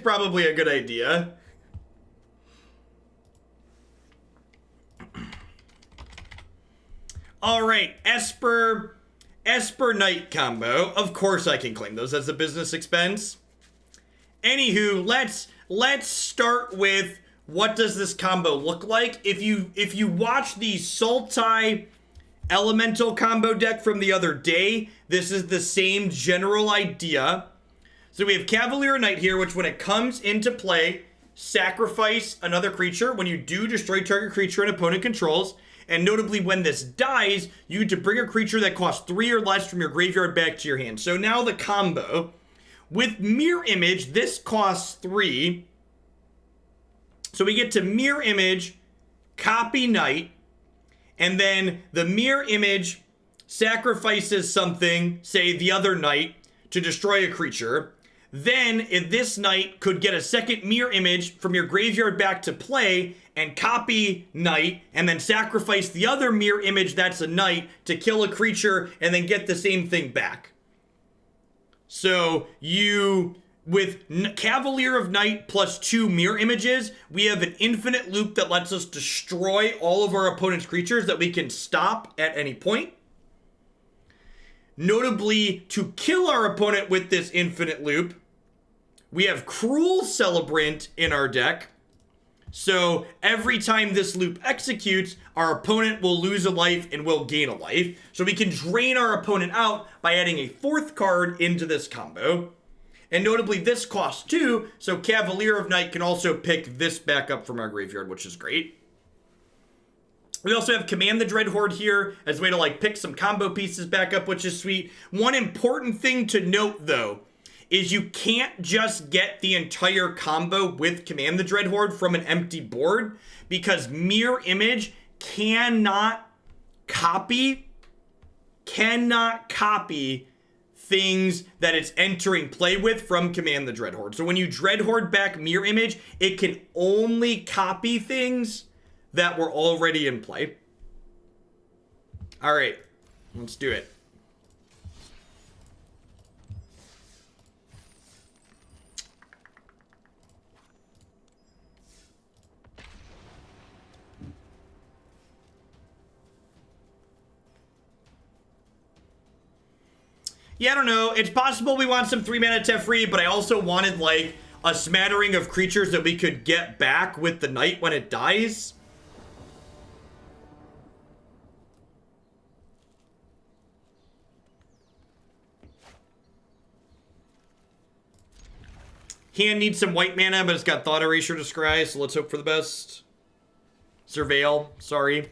probably a good idea. All right, Esper Knight combo. Of course I can claim those as a business expense. Anywho, let's start with what does this combo look like? If you watch the Sultai Elemental combo deck from the other day, this is the same general idea. So we have Cavalier of Night here, which when it comes into play, sacrifice another creature. When you do, destroy target creature an opponent controls. And notably, when this dies, you get to bring a creature that costs 3 or less from your graveyard back to your hand. So now the combo. With Mirror Image, this costs 3. So we get to Mirror Image, copy Knight, and then the Mirror Image sacrifices something, say the other Knight, to destroy a creature. Then, if this Knight could get a second Mirror Image from your graveyard back to play, and copy Knight, and then sacrifice the other Mirror Image that's a Knight to kill a creature, and then get the same thing back. So, with Cavalier of Night plus 2 Mirror Images, we have an infinite loop that lets us destroy all of our opponent's creatures that we can stop at any point. Notably, to kill our opponent with this infinite loop, we have Cruel Celebrant in our deck. So every time this loop executes, our opponent will lose a life and will gain a life. So we can drain our opponent out by adding a 4th card into this combo. And notably, this costs 2, so Cavalier of Night can also pick this back up from our graveyard, which is great. We also have Command the Dreadhorde here as a way to like pick some combo pieces back up, which is sweet. One important thing to note, though, is you can't just get the entire combo with Command the Dreadhorde from an empty board, because Mirror Image cannot copy things that it's entering play with from Command the Dreadhorde. So when you Dreadhorde back Mirror Image, it can only copy things that were already in play. All right, let's do it. Yeah, I don't know. It's possible we want some 3-mana Teferi, but I also wanted, like, a smattering of creatures that we could get back with the Knight when it dies. Hand needs some white mana, but it's got Thought Erasure to scry, so let's hope for the best. Surveil, sorry.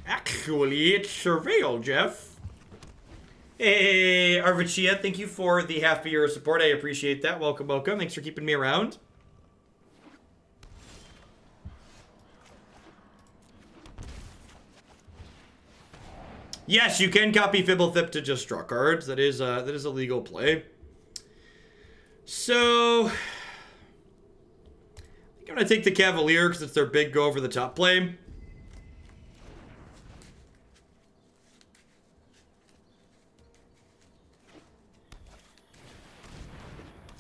Actually, it's Surveil, Jeff. Hey, Arvichia, thank you for the half year of support. I appreciate that. Welcome, welcome. Thanks for keeping me around. Yes, you can copy Fblthp to just draw cards. That is a legal play. So, I think I'm gonna take the Cavalier because it's their big go over the top play.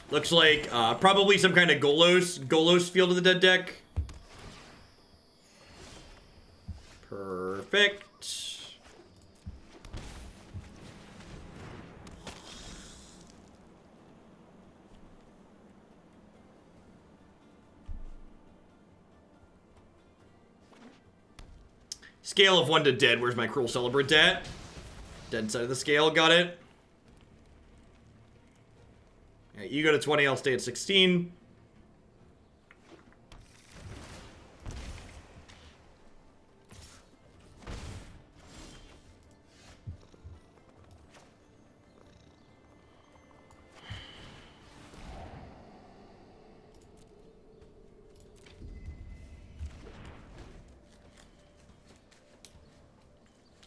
Looks like probably some kind of Golos Field of the Dead deck. Perfect. Scale of 1 to dead. Where's my Cruel Celebrant at? Dead side of the scale. Got it. Alright, you go to 20, I'll stay at 16.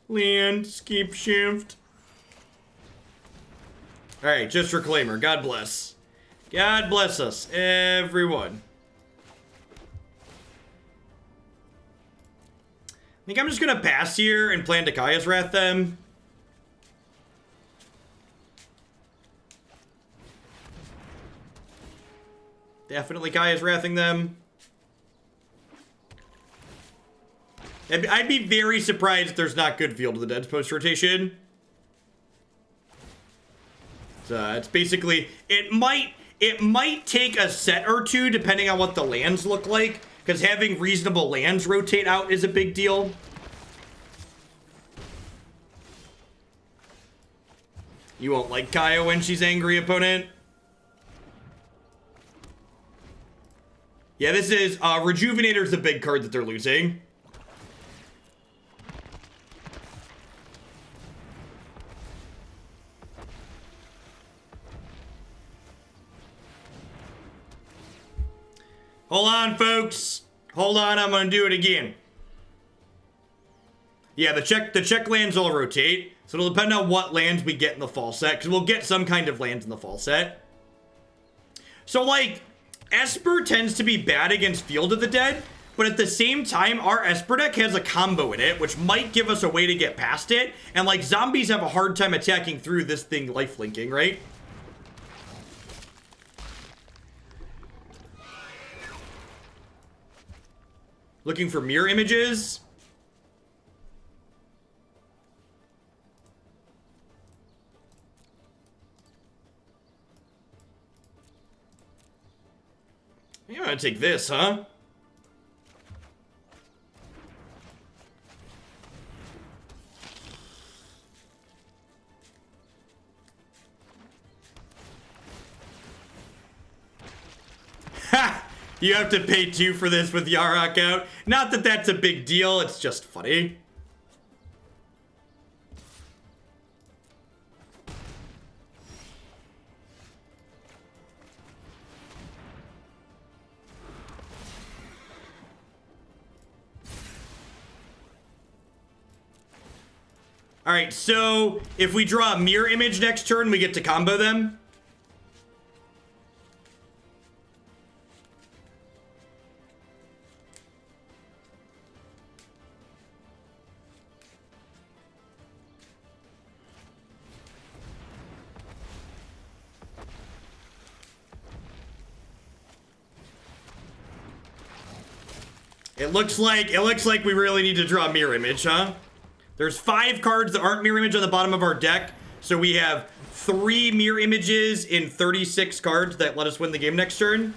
Land, skip shift. Alright, just Reclaimer. God bless. God bless us, everyone. I think I'm just gonna pass here and plan Dakaya's Wrath them. Definitely Kaya's wrathing them. I'd be very surprised if there's not good Field of the Dead post-rotation. So it's basically, it might take a set or two depending on what the lands look like, because having reasonable lands rotate out is a big deal. You won't like Kaya when she's angry, opponent. Yeah, this is, Rejuvenator's the big card that they're losing. Hold on, folks. Hold on, I'm gonna do it again. Yeah, the check lands all rotate, so it'll depend on what lands we get in the fall set, because we'll get some kind of lands in the fall set. So, like, Esper tends to be bad against Field of the Dead, but at the same time, our Esper deck has a combo in it, which might give us a way to get past it, and, like, zombies have a hard time attacking through this thing lifelinking, right? Looking for mirror images. You want to take this, huh? Ha! You have to pay 2 for this with Yarok out. Not that that's a big deal, it's just funny. Alright, so if we draw a mirror image next turn, we get to combo them. It looks like we really need to draw mirror image, huh? There's 5 cards that aren't mirror image on the bottom of our deck, so we have 3 mirror images in 36 cards that let us win the game next turn.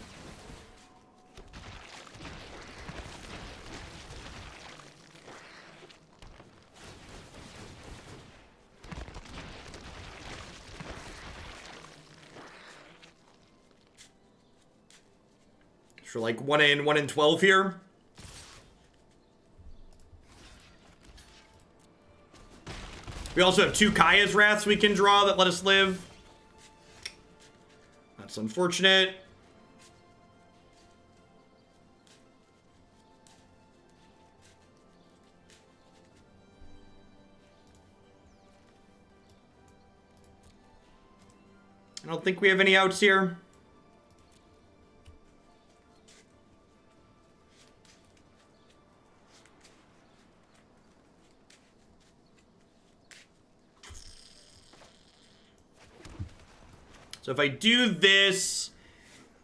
So like 1 in 12 here. We also have 2 Kaya's Wraths we can draw that let us live. That's unfortunate. I don't think we have any outs here. So if I do this,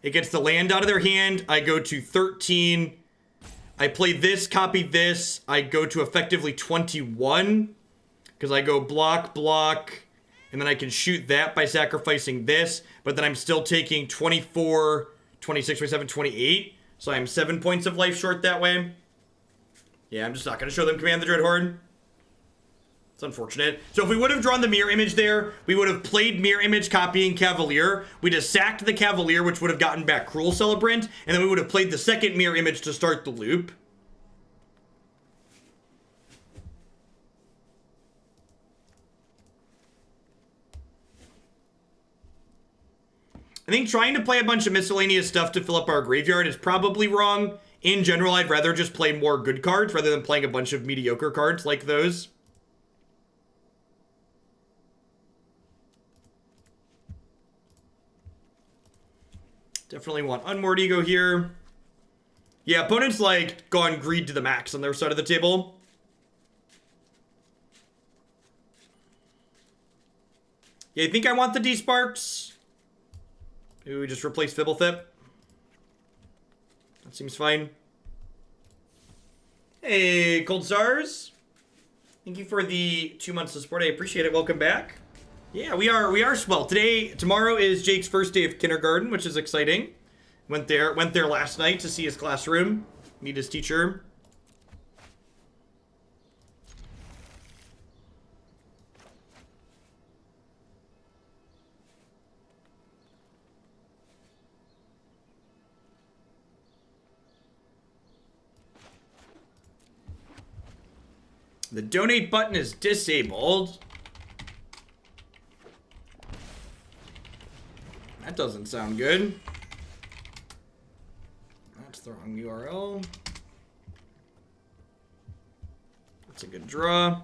it gets the land out of their hand. I go to 13. I play this, copy this. I go to effectively 21. Because I go block, block. And then I can shoot that by sacrificing this. But then I'm still taking 24, 26, 27, 28. So I'm 7 points of life short that way. Yeah, I'm just not going to show them Command the Dreadhorde. It's unfortunate. So if we would have drawn the mirror image there, we would have played mirror image copying Cavalier. We'd have sacked the Cavalier, which would have gotten back Cruel Celebrant, and then we would have played the second mirror image to start the loop. I think trying to play a bunch of miscellaneous stuff to fill up our graveyard is probably wrong. In general, I'd rather just play more good cards rather than playing a bunch of mediocre cards like those. Definitely want Unmoored Ego here. Yeah, opponents like gone greed to the max on their side of the table. Yeah, I think I want the Desparks. Maybe we just replace Fblthp. That seems fine. Hey, Cold Stars. Thank you for the 2 months of support. I appreciate it. Welcome back. Yeah, we are swell. Tomorrow is Jake's first day of kindergarten, which is exciting. Went there last night to see his classroom, meet his teacher. The donate button is disabled. That doesn't sound good. That's the wrong URL. That's a good draw.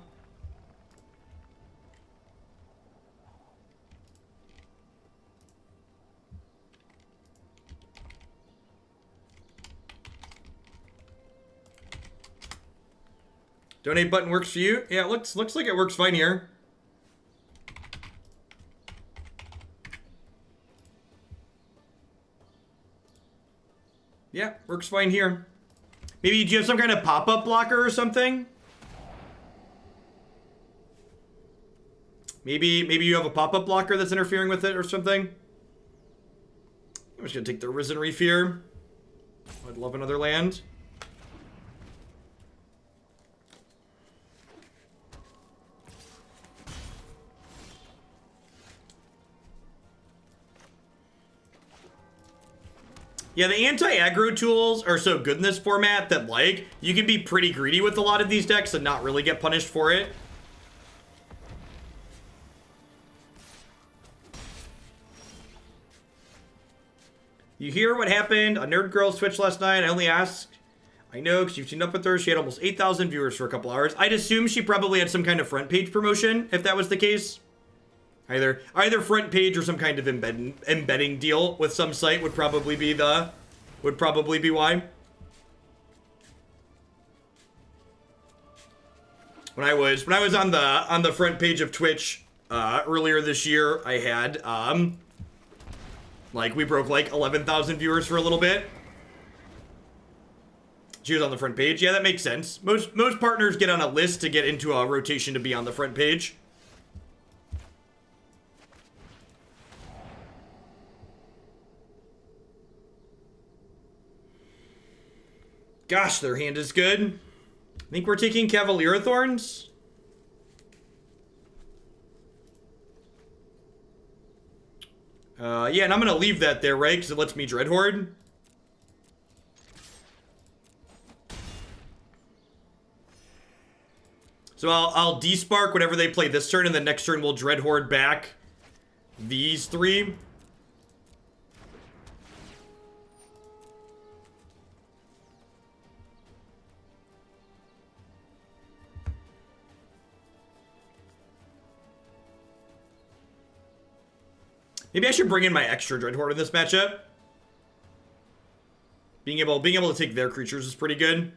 Donate button works for you? Yeah, it looks like it works fine here. Yeah, works fine here. Maybe do you have some kind of pop-up blocker or something? Maybe you have a pop-up blocker that's interfering with it or something. I'm just gonna take the Risen Reef here. I'd love another land. Yeah, the anti-aggro tools are so good in this format that, like, you can be pretty greedy with a lot of these decks and not really get punished for it. You hear what happened on Nerd Girl's Twitch last night? I only asked. I know, because you've teamed up with her. She had almost 8,000 viewers for a couple hours. I'd assume she probably had some kind of front page promotion, if that was the case. Either front page or some kind of embedding deal with some site would probably be why. When I was on the front page of Twitch earlier this year, I had like we broke like 11,000 viewers for a little bit. She was on the front page. Yeah, that makes sense. Most partners get on a list to get into a rotation to be on the front page. Gosh, their hand is good. I think we're taking Cavalier of Thorns. Yeah, and I'm gonna leave that there, right? Because it lets me Dreadhorde. So I'll Despark whatever they play this turn, and then next turn we'll Dreadhorde back these three. Maybe I should bring in my extra Dreadhorde in this matchup. Being able to take their creatures is pretty good.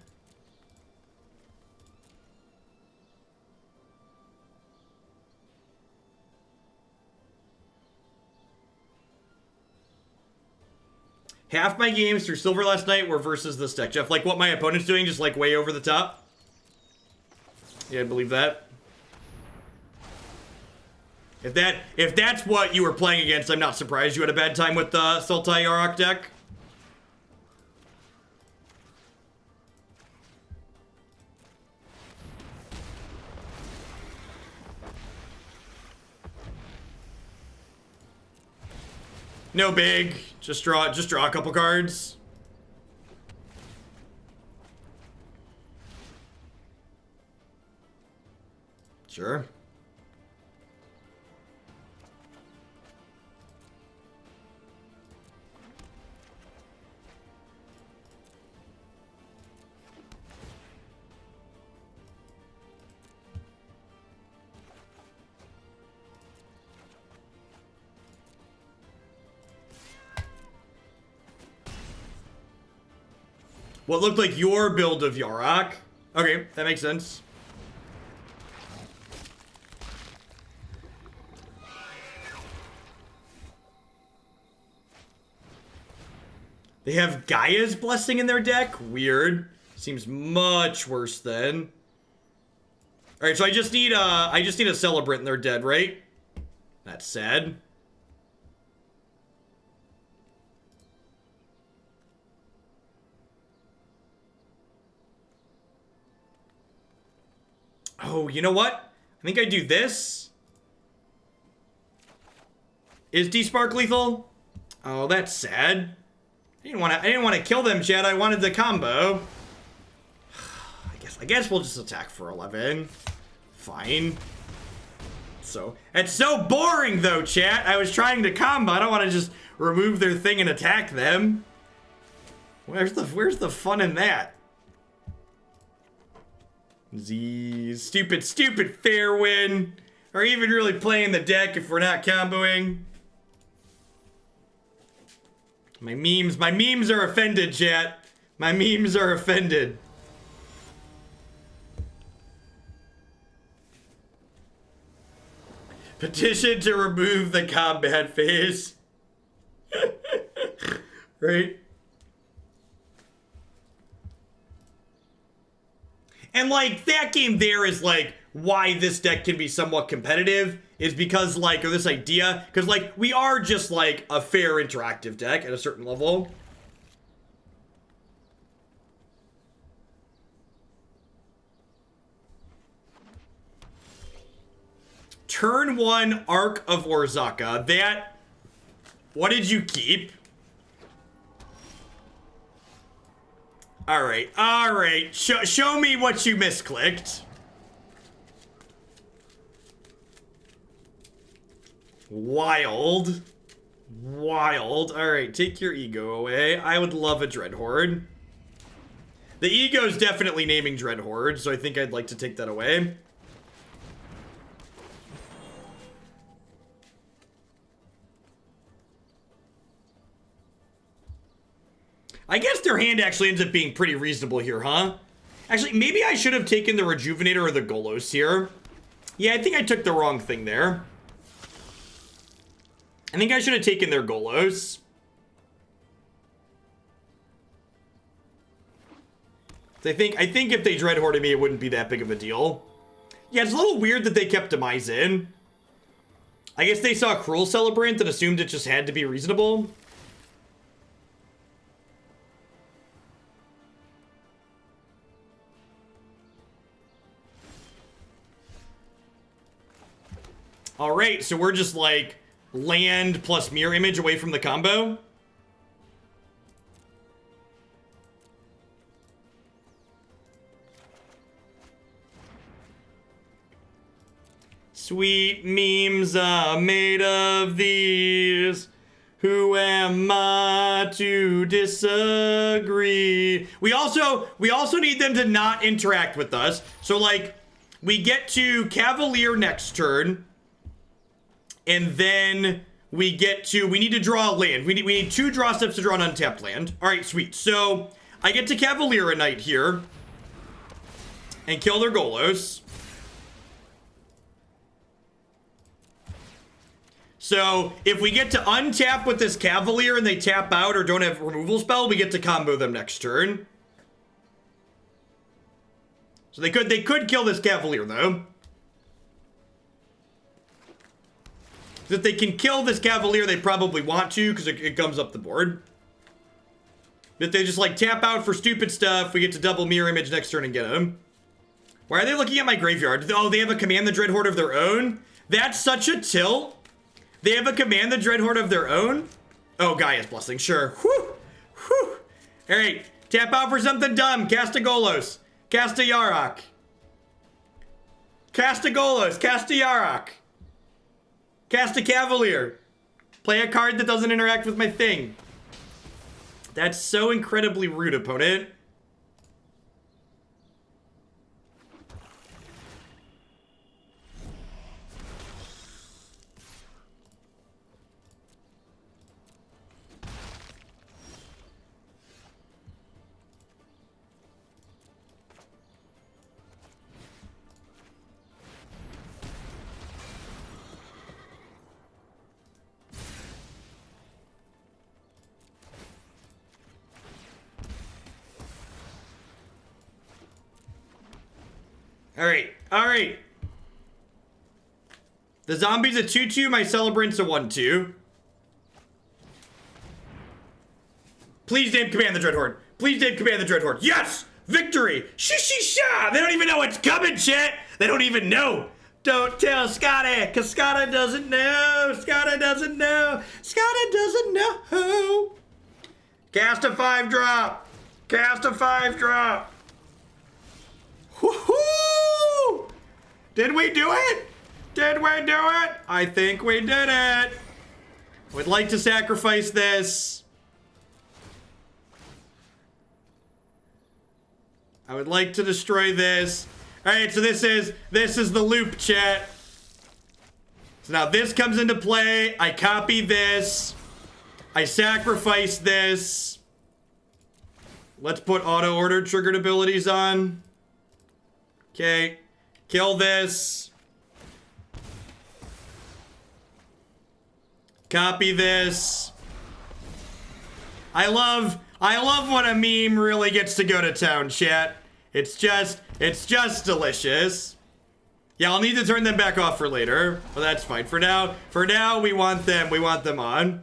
Half my games through Silver last night were versus this deck, Jeff. Like what my opponent's doing, just like way over the top. Yeah, I believe that. If that's what you were playing against, I'm not surprised you had a bad time with the Sultai Yarok deck. No big. Just draw a couple cards. Sure. What looked like your build of Yarok. Okay, that makes sense. They have Gaia's Blessing in their deck? Weird. Seems much worse then. Alright, so I just need a Celebrant and they're dead, right? That's sad. Oh, you know what? I think I do this. Is Despark lethal? Oh, that's sad. I didn't want to kill them, Chad. I wanted the combo. I guess we'll just attack for 11. Fine. So it's so boring though, chat. I was trying to combo. I don't want to just remove their thing and attack them. Where's the fun in that? Stupid fair win. Are even really playing the deck if we're not comboing? My memes are offended, chat. My memes are offended. Petition to remove the combat phase. Right? And like, that game there is like, why this deck can be somewhat competitive is because like, or this idea, because like, we are just like a fair interactive deck at a certain level. Turn 1 Arc of Orzhaka. That, what did you keep? Alright. Show me what you misclicked. Wild. Alright, take your ego away. I would love a Dreadhorde. The ego's definitely naming Dreadhorde, so I think I'd like to take that away. I guess their hand actually ends up being pretty reasonable here, huh? Actually, maybe I should have taken the Rejuvenator or the Golos here. Yeah, I think I took the wrong thing there. I think I should have taken their Golos. I think if they Dreadhorde me, it wouldn't be that big of a deal. Yeah, it's a little weird that they kept Demise in. I guess they saw Cruel Celebrant and assumed it just had to be reasonable. Alright, so we're just like land plus mirror image away from the combo. Sweet memes are made of these. Who am I to disagree? We also need them to not interact with us. So like, we get to Cavalier next turn. And then we need to draw a land. We need 2 draw steps to draw an untapped land. All right, sweet. So I get to Cavalier of Night here and kill their Golos. So if we get to untap with this Cavalier and they tap out or don't have removal spell, we get to combo them next turn. So they could kill this Cavalier though. If they can kill this Cavalier, they probably want to, because it comes up the board. But they just, like, tap out for stupid stuff. We get to double mirror image next turn and get them. Why are they looking at my graveyard? Oh, they have a Command the Dreadhorde of their own? That's such a tilt. They have a Command the Dreadhorde of their own? Oh, Gaia's Blessing, sure. Whew. Whew. Alright, tap out for something dumb. Cast a Golos. Cast a Yarok. Cast a Golos. Cast a Yarok. Cast a Cavalier. Play a card that doesn't interact with my thing. That's so incredibly rude, opponent. Alright, alright. The zombie's a 2-2, my celebrant's a 1-2. Please name Command the Dreadhorde. Please name Command the Dreadhorde. Yes! Victory! Sha! They don't even know what's coming, chat! They don't even know! Don't tell Scotty, cause Scotty doesn't know! Scotty doesn't know! Scotty doesn't know! Cast a 5-drop! Cast a 5-drop! Woohoo! Did we do it? Did we do it? I think we did it. Would like to sacrifice this. I would like to destroy this. All right, so this is the loop, chat. So now this comes into play. I copy this. I sacrifice this. Let's put auto order triggered abilities on. Okay, kill this. Copy this. I love when a meme really gets to go to town, chat. It's just delicious. Yeah, I'll need to turn them back off for later. Well, that's fine. For now, we want them on.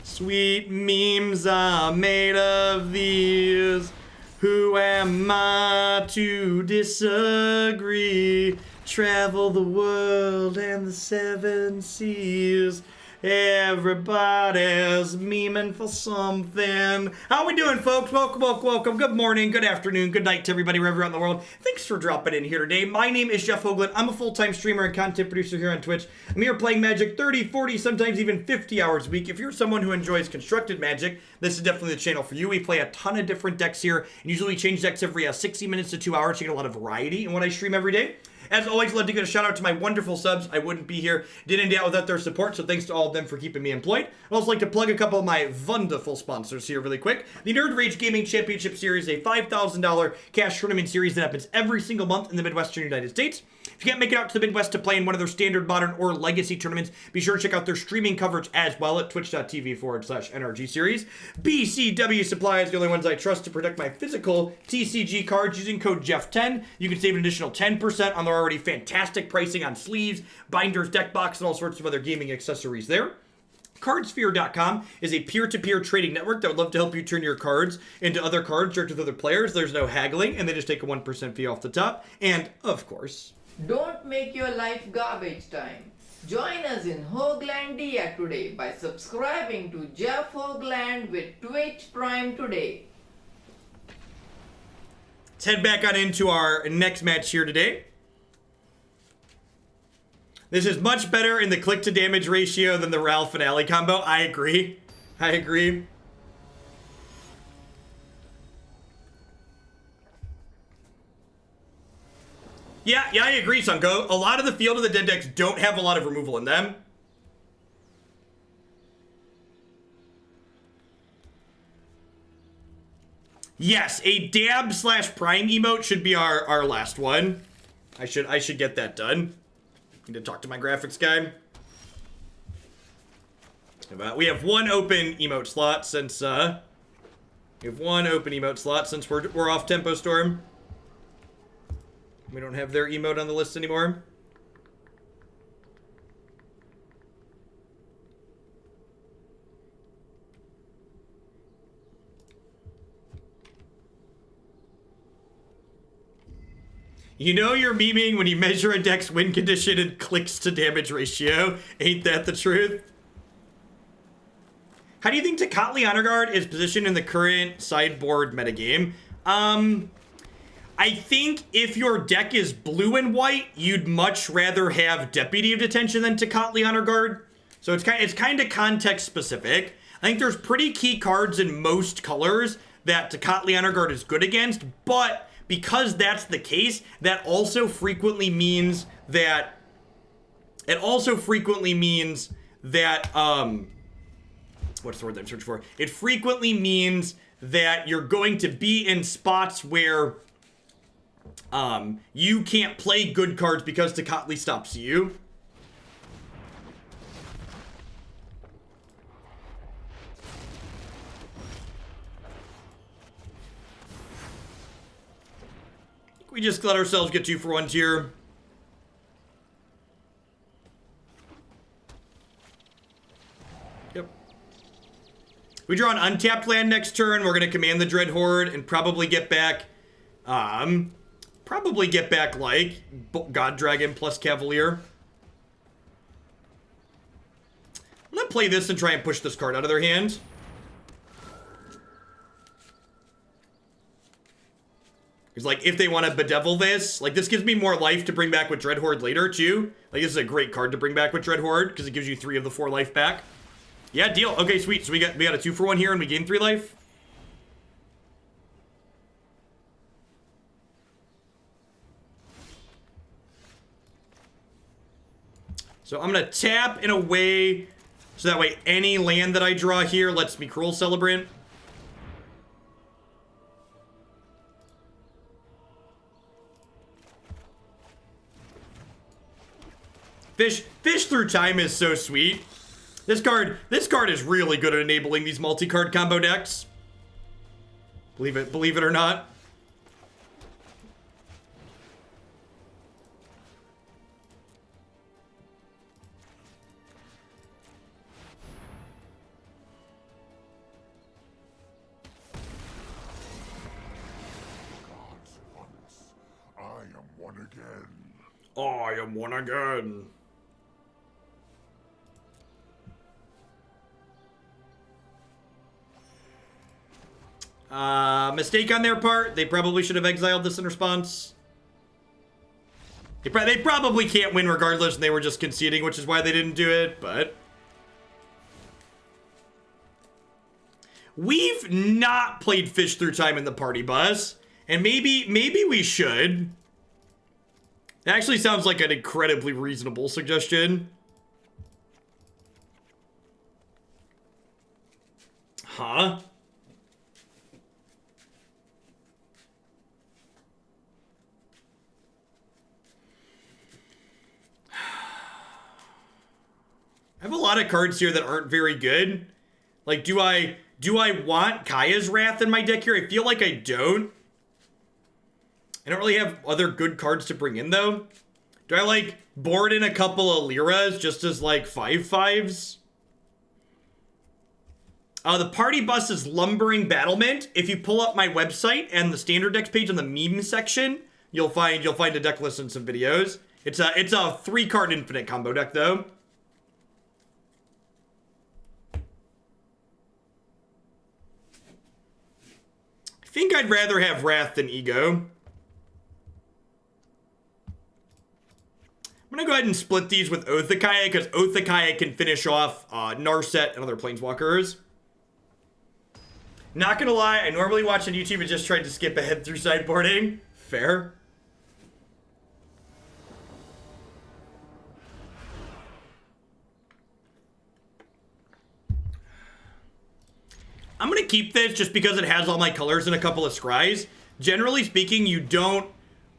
Sweet memes are made of these. Who am I to disagree? Travel the world and the 7 seas. Everybody's memeing for something. How we doing, folks? Welcome. Good morning, good afternoon, good night to everybody wherever you're in the world. Thanks for dropping in here today. My name is Jeff Hoagland. I'm a full-time streamer and content producer here on Twitch. I'm here playing Magic 30, 40, sometimes even 50 hours a week. If you're someone who enjoys constructed Magic, this is definitely the channel for you. We play a ton of different decks here, and usually we change decks every 60 minutes to 2 hours. You get a lot of variety in what I stream every day. As always, love to give a shout out to my wonderful subs. I wouldn't be here, didn't doubt without their support, so thanks to all of them for keeping me employed. I'd also like to plug a couple of my wonderful sponsors here really quick. The Nerd Rage Gaming Championship Series, a $5,000 cash tournament series that happens every single month in the Midwestern United States. If you can't make it out to the Midwest to play in one of their standard, modern, or legacy tournaments, be sure to check out their streaming coverage as well at twitch.tv/NRG series. BCW Supply is the only ones I trust to protect my physical TCG cards using code Jeff10. You can save an additional 10% on their already fantastic pricing on sleeves, binders, deck box, and all sorts of other gaming accessories there. Cardsphere.com is a peer-to-peer trading network that would love to help you turn your cards into other cards direct with other players. There's no haggling, and they just take a 1% fee off the top. And, of course, don't make your life garbage time. Join us in Hoagland Dia today by subscribing to Jeff Hoagland with Twitch Prime today. Let's head back on into our next match here today. This is much better in the click to damage ratio than the Ralph and Alley combo. I agree. Yeah, I agree, Sunko. A lot of the Field of the Dead decks don't have a lot of removal in them. Yes, a dab/prime emote should be our last one. I should get that done. Need to talk to my graphics guy. We have one open emote slot since we're off Tempo Storm. We don't have their emote on the list anymore. You know you're memeing when you measure a deck's win condition and clicks to damage ratio. Ain't that the truth? How do you think Tocatli Honor Guard is positioned in the current sideboard metagame? I think if your deck is blue and white, you'd much rather have Deputy of Detention than Tocatli Honor Guard. So it's kind of context specific. I think there's pretty key cards in most colors that Tocatli Honor Guard is good against, but because that's the case, that also frequently means that what's the word I'm searching for? It frequently means that you're going to be in spots where you can't play good cards because Tocatli stops you. We just let ourselves get 2 for 1s here. Yep. We draw an untapped land next turn. We're gonna command the Dreadhorde and probably get back, like God Dragon plus Cavalier. I'm gonna play this and try and push this card out of their hand. It's like, if they want to bedevil this, like, this gives me more life to bring back with Dreadhorde later, too. Like, this is a great card to bring back with Dreadhorde, because it gives you 3 of the 4 life back. Yeah, deal. Okay, sweet. So we got a 2 for 1 here, and we gain 3 life. So I'm gonna tap in a way, so that way any land that I draw here lets me Cruel Celebrant. Fish Through Time is so sweet. This card is really good at enabling these multi-card combo decks. Believe it or not. I am one again. I am one again. Mistake on their part. They probably should have exiled this in response. They probably can't win regardless, and they were just conceding, which is why they didn't do it, but... We've not played Fish Through Time in the party bus, and maybe we should. It actually sounds like an incredibly reasonable suggestion. Huh? I have a lot of cards here that aren't very good. Like, do I want Kaya's Wrath in my deck here? I feel like I don't. I don't really have other good cards to bring in, though. Do I, like, board in a couple of Lyras just as, like, 5/5s? The party bus is Lumbering Battlement. If you pull up my website and the standard decks page on the meme section, you'll find a deck list and some videos. It's a 3-card infinite combo deck, though. I think I'd rather have Wrath than Ego. I'm gonna go ahead and split these with Oath of Kaya, because Oath of Kaya can finish off Narset and other Planeswalkers. Not gonna lie, I normally watch on YouTube and just tried to skip ahead through sideboarding. Fair. I'm gonna keep this just because it has all my colors and a couple of scries. Generally speaking, you don't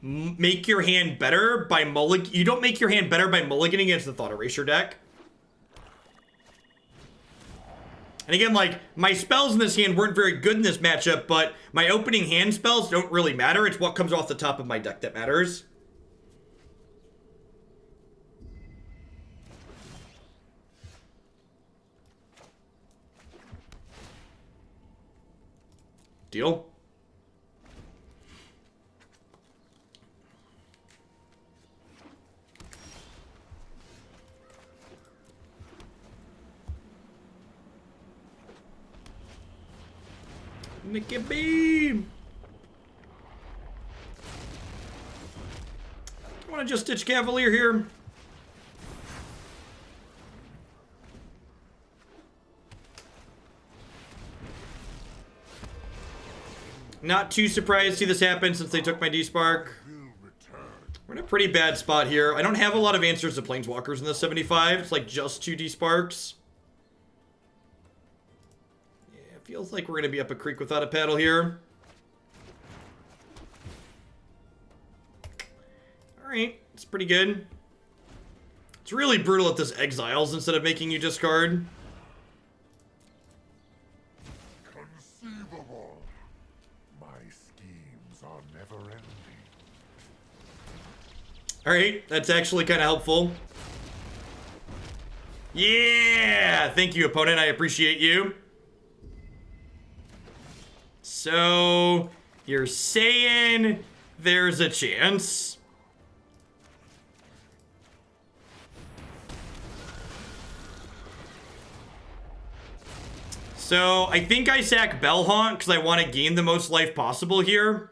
make your hand better by mulliganing against the Thought Erasure deck. And again, like, my spells in this hand weren't very good in this matchup, but my opening hand spells don't really matter. It's what comes off the top of my deck that matters. Deal? Mickey Beam! I want to just stitch Cavalier here. Not too surprised to see this happen since they took my Despark. We're in a pretty bad spot here. I don't have a lot of answers to Planeswalkers in the 75. It's like just 2 Desparks. Yeah, it feels like we're going to be up a creek without a paddle here. Alright, it's pretty good. It's really brutal at this Exiles instead of making you discard. Conceivable. My schemes are never ending. Alright, that's actually kind of helpful. Yeah! Thank you, opponent. I appreciate you. So, you're saying there's a chance. So, I think I sack Bell-Haunt because I want to gain the most life possible here.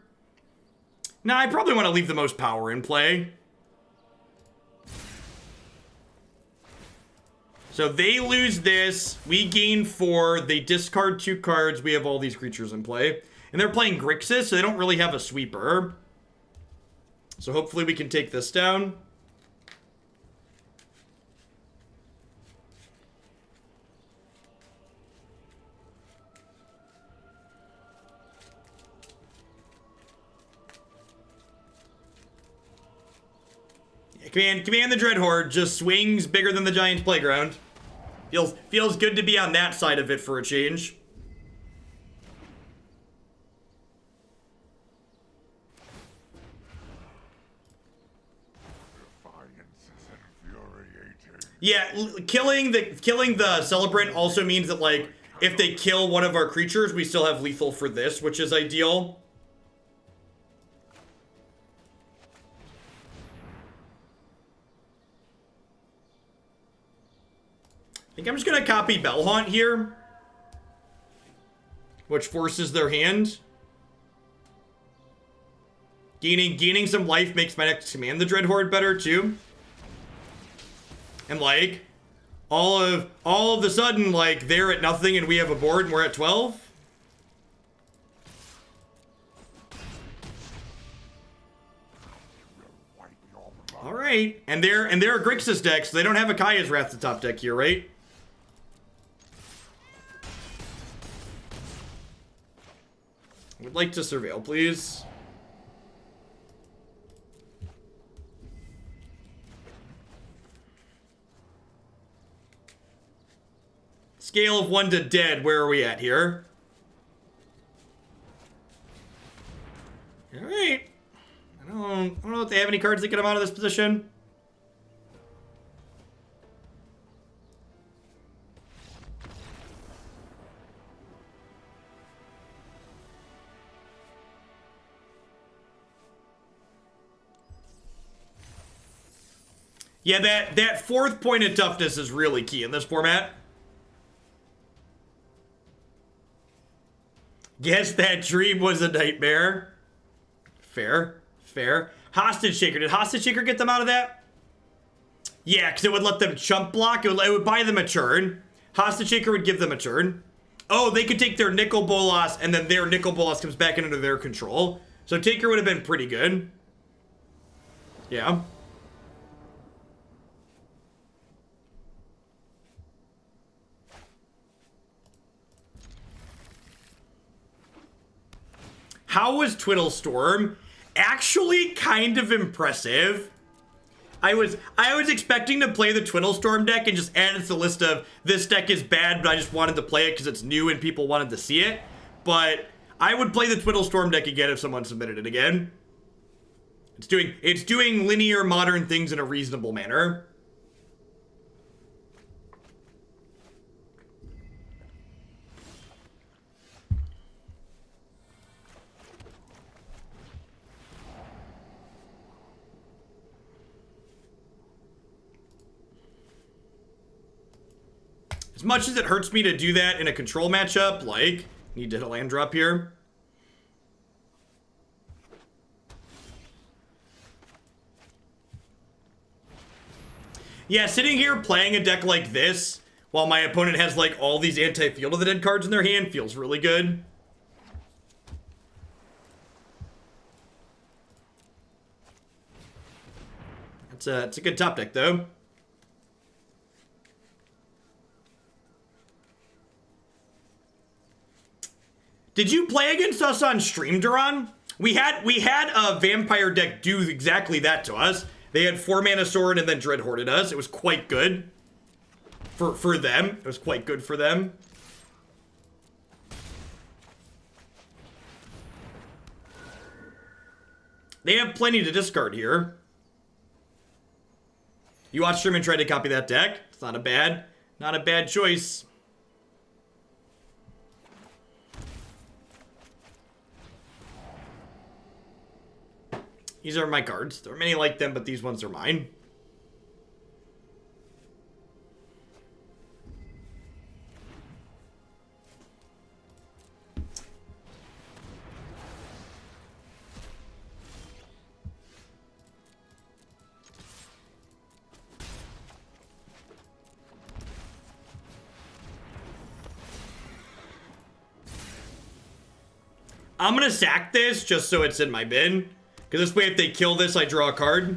Nah, I probably want to leave the most power in play. So they lose this, we gain 4, they discard 2 cards, we have all these creatures in play. And they're playing Grixis, so they don't really have a sweeper. So hopefully we can take this down. Yeah, Command the Dreadhorde just swings bigger than the Giant's Playground. Feels good to be on that side of it for a change. Yeah, killing the Celebrant also means that, like, if they kill one of our creatures, we still have lethal for this, which is ideal. I think I'm just gonna copy Bell-Haunt here, which forces their hand. Gaining some life makes my next Command the Dreadhorde better too. And like, all of the sudden, like, they're at nothing and we have a board and we're at 12. All right, and they're a Grixis deck, so they don't have a Kaya's Wrath to top deck here, right? Would like to surveil, please. Scale of 1 to dead, where are we at here? Alright. I don't know if they have any cards that get them out of this position. Yeah, that 4th point of toughness is really key in this format. Guess that dream was a nightmare. Fair. Hostage Shaker. Did Hostage Shaker get them out of that? Yeah, because it would let them chump block. It would buy them a turn. Hostage Shaker would give them a turn. Oh, they could take their Nicol Bolas, and then their Nicol Bolas comes back into their control. So Taker would have been pretty good. Yeah. How was Twiddlestorm? Actually kind of impressive. I was expecting to play the Twiddlestorm deck and just add it to the list of this deck is bad, but I just wanted to play it because it's new and people wanted to see it. But I would play the Twiddlestorm deck again if someone submitted it again. It's doing linear modern things in a reasonable manner. As much as it hurts me to do that in a control matchup, like, need to hit a land drop here. Yeah, sitting here playing a deck like this, while my opponent has, like, all these anti-Field of the Dead cards in their hand, feels really good. It's a good top deck, though. Did you play against us on stream, Duran? We had a vampire deck do exactly that to us. They had 4-mana sword and then Dreadhorded us. It was quite good for them. It was quite good for them. They have plenty to discard here. You watch stream and try to copy that deck. It's not a bad choice. These are my cards. There are many like them, but these ones are mine. I'm gonna sack this just so it's in my bin. Because this way, if they kill this, I draw a card.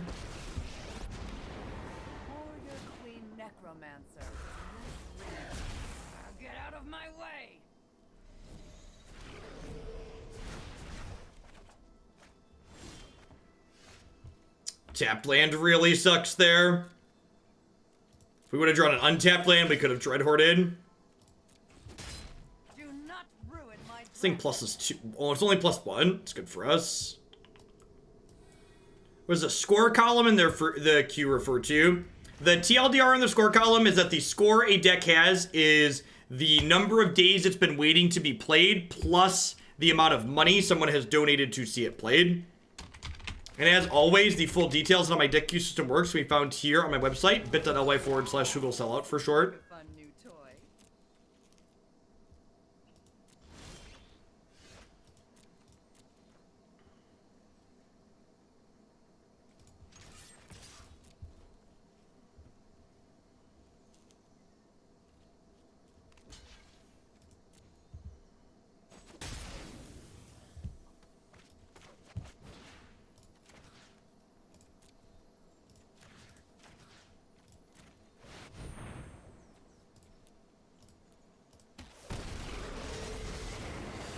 Queen Necromancer. Get out of my way. Tapped land really sucks there. If we would have drawn an untapped land, we could have Dreadhorded. Do not ruin my This thing pluses 2. Oh, it's only +1. It's good for us. What does the score column in there for the Q refer to? The TLDR in the score column is that the score a deck has is the number of days it's been waiting to be played plus the amount of money someone has donated to see it played. And as always, the full details on how my deck queue system works can be found here on my website, bit.ly/Google Sellout for short. fun new toy.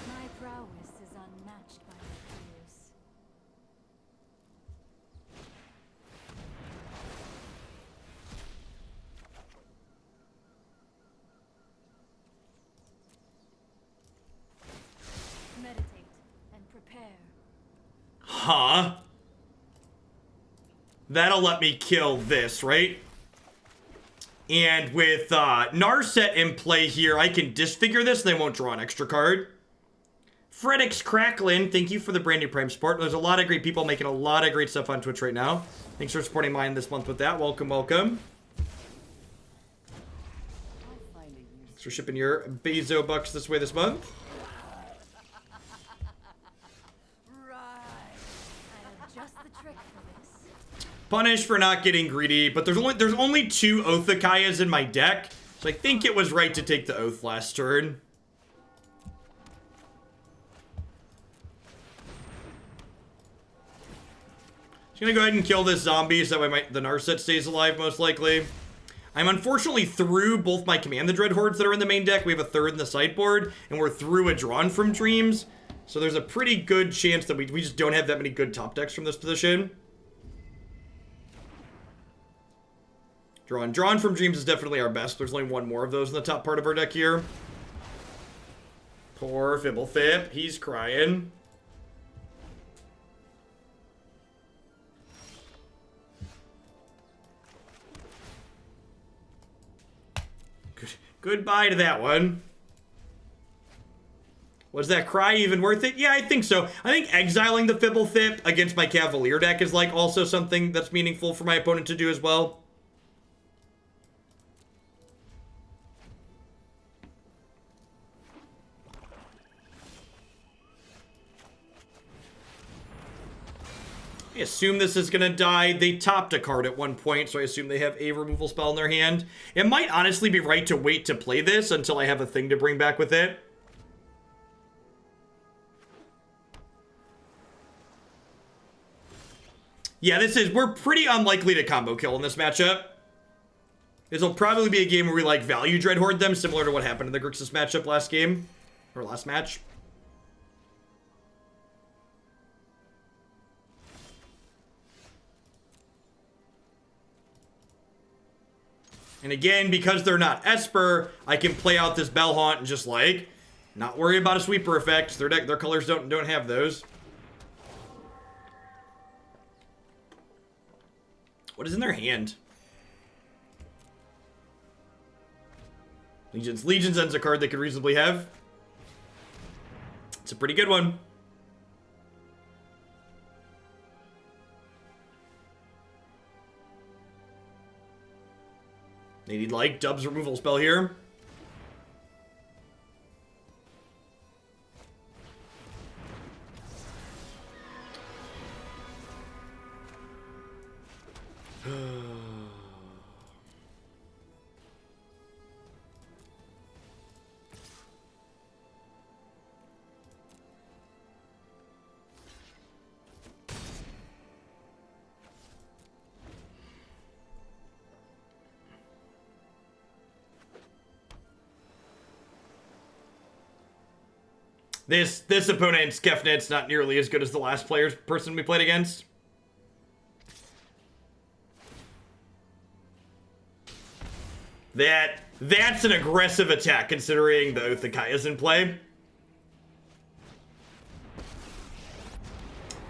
My prowess is unmatched by my peers. Meditate and prepare. Huh? That'll let me kill this, right? And with Narset in play here, I can disfigure this and they won't draw an extra card. Fredix Cracklin, thank you for the brand new Prime support. There's a lot of great people making a lot of great stuff on Twitch right now. Thanks for supporting mine this month with that. Welcome, welcome. I'll find a use. Thanks for shipping your Bezo bucks this way this month. Right. I have just the trick for this. Punish for not getting greedy, but there's only 2 Oathakayas in my deck, so I think it was right to take the Oath last turn. Just gonna go ahead and kill this zombie so that way the Narset stays alive most likely. I'm unfortunately through both my Command the Dreadhordes that are in the main deck. We have a 3rd in the sideboard, and we're through a Drawn from Dreams. So there's a pretty good chance that we just don't have that many good top decks from this position. Drawn from Dreams is definitely our best. There's only one more of those in the top part of our deck here. Poor Fblthp. He's crying. Goodbye to that one. Was that cry even worth it? Yeah, I think so. I think exiling the Fblthp against my Cavalier deck is like also something that's meaningful for my opponent to do as well. I assume this is gonna die. They topped a card at one point, so I assume they have a removal spell in their hand. It might honestly be right to wait to play this until I have a thing to bring back with it. Yeah, we're pretty unlikely to combo kill in this matchup. This will probably be a game where we like value Dreadhorde them, similar to what happened in the Grixis matchup last game, or last match. And again, because they're not Esper, I can play out this Bell-Haunt and just like not worry about a sweeper effect. Their colors don't have those. What is in their hand? Legion's End's a card they could reasonably have. It's a pretty good one. They need, like, Dub's removal spell here. This opponent's Kefnet's not nearly as good as the last person we played against. That's an aggressive attack considering the Oath of Kaya's in play.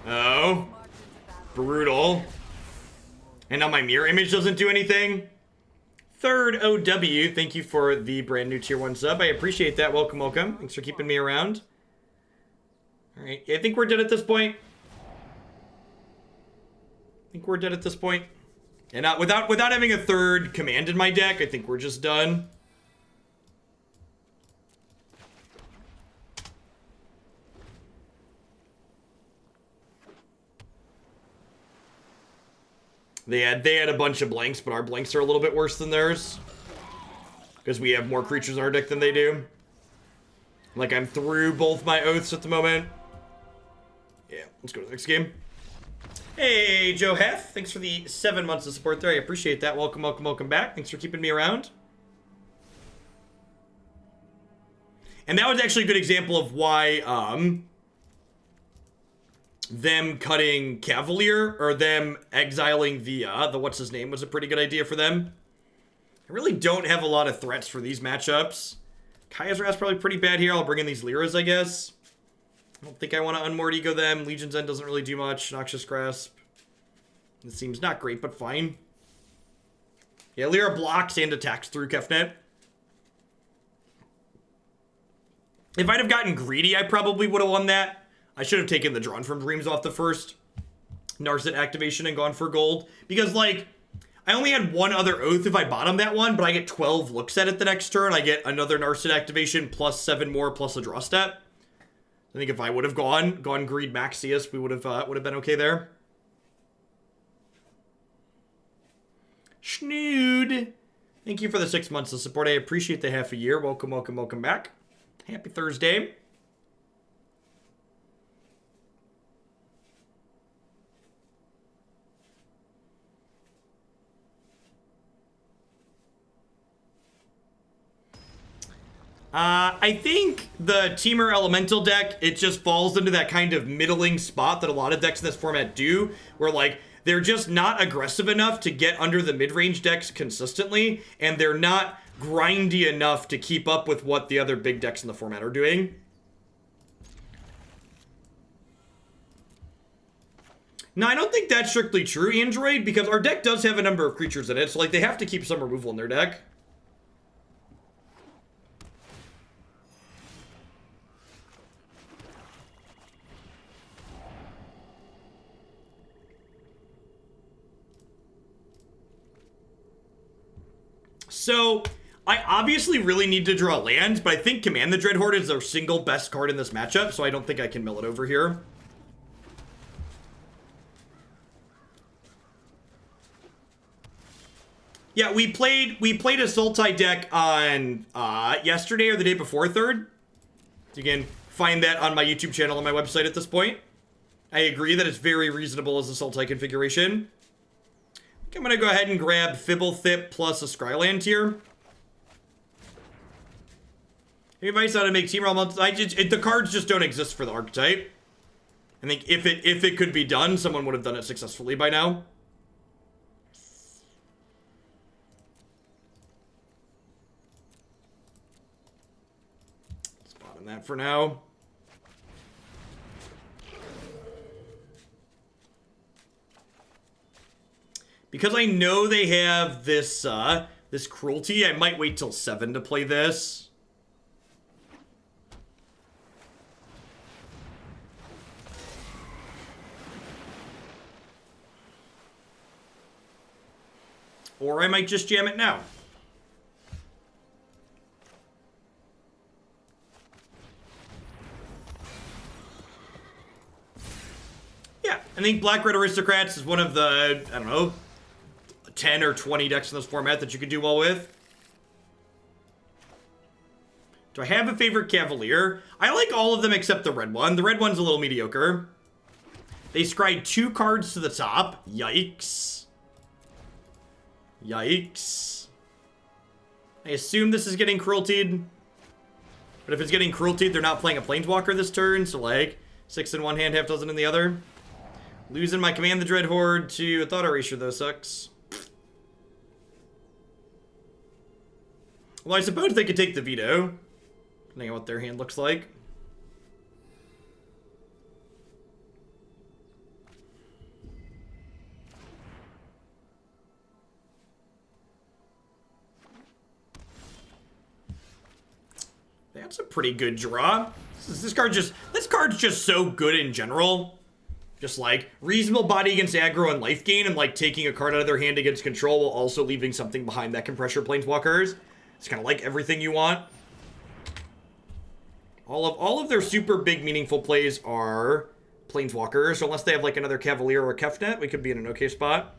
Oh. Brutal. And now my mirror image doesn't do anything. Third OW, thank you for the brand new tier 1 sub. I appreciate that. Welcome, welcome. Thanks for keeping me around. Alright, I think we're dead at this point. And without having a third command in my deck, I think we're just done. They had a bunch of blanks, but our blanks are a little bit worse than theirs. Because we have more creatures in our deck than they do. Like, I'm through both my oaths at the moment. Yeah, let's go to the next game. Hey, Joe Heth. Thanks for the 7 months of support there. I appreciate that. Welcome, welcome, welcome back. Thanks for keeping me around. And that was actually a good example of why, them cutting Cavalier, or them exiling the what's-his-name was a pretty good idea for them. I really don't have a lot of threats for these matchups. Kaya's Wrath's probably pretty bad here. I'll bring in these Lyras, I guess. I don't think I want to Unmoored Ego them. Legion's End doesn't really do much. Noxious Grasp. It seems not great, but fine. Yeah, Lyra blocks and attacks through Kefnet. If I'd have gotten greedy, I probably would have won that. I should have taken the Drawn from Dreams off the first Narset activation and gone for gold. Because, like, I only had one other Oath if I bottom that one, but I get 12 looks at it the next turn. I get another Narset activation plus 7 more plus a draw step. I think if I would have gone Greed Maxius, we would have been okay there. Schnood. Thank you for the 6 months of support. I appreciate the half a year. Welcome, welcome, welcome back. Happy Thursday. I think the Teamer Elemental deck, it just falls into that kind of middling spot that a lot of decks in this format do, where, like, they're just not aggressive enough to get under the mid-range decks consistently, and they're not grindy enough to keep up with what the other big decks in the format are doing. Now, I don't think that's strictly true, Android, because our deck does have a number of creatures in it, so, like, they have to keep some removal in their deck. So, I obviously really need to draw lands, but I think Command the Dreadhorde is our single best card in this matchup, so I don't think I can mill it over here. Yeah, we played a Sultai deck on yesterday or the day before 3rd. You can find that on my YouTube channel and my website at this point. I agree that it's very reasonable as a Sultai configuration. I think I'm going to go ahead and grab Fblthp plus a Scryland here. Advice on how to make Team Realm. The cards just don't exist for the archetype. I think if it could be done, someone would have done it successfully by now. Let's bottom that for now. Because I know they have this this Cruelty. I might wait till 7 to play this. Or I might just jam it now. Yeah, I think Black Red Aristocrats is one of the, I don't know, 10 or 20 decks in this format that you could do well with. Do I have a favorite Cavalier? I like all of them except the red one. The red one's a little mediocre. They scryed 2 cards to the top. Yikes. Yikes. I assume this is getting Crueltied. But if it's getting Crueltied, they're not playing a Planeswalker this turn. So, like, 6 in one hand, half dozen in the other. Losing my Command the Dreadhorde to a Thought Erasure, though, sucks. Well, I suppose they could take the Veto, depending on what their hand looks like. That's a pretty good draw. This card's just so good in general. Just like reasonable body against aggro and life gain, and like taking a card out of their hand against control while also leaving something behind that can pressure Planeswalkers. It's kind of like everything you want. All of their super big meaningful plays are Planeswalkers, so unless they have like another Cavalier or a Kefnet, we could be in an okay spot.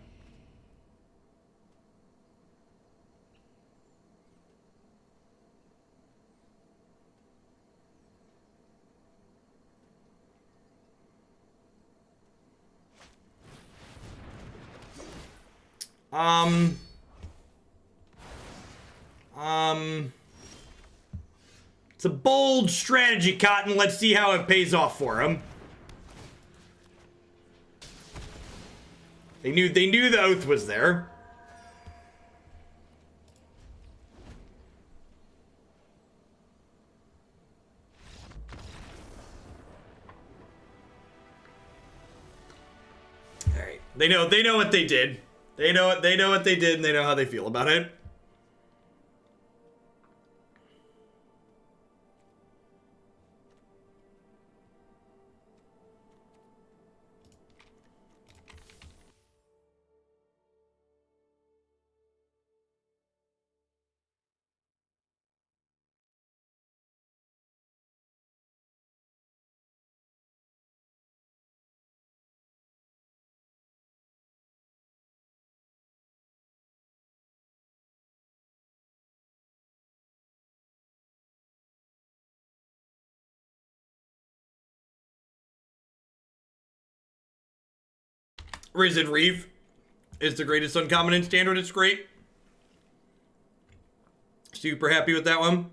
It's a bold strategy, Cotton. Let's see how it pays off for him. They knew the oath was there. All right. They know what they did. They know what they did, and they know how they feel about it. Risen Reef is the greatest uncommon in Standard. It's great. Super happy with that one.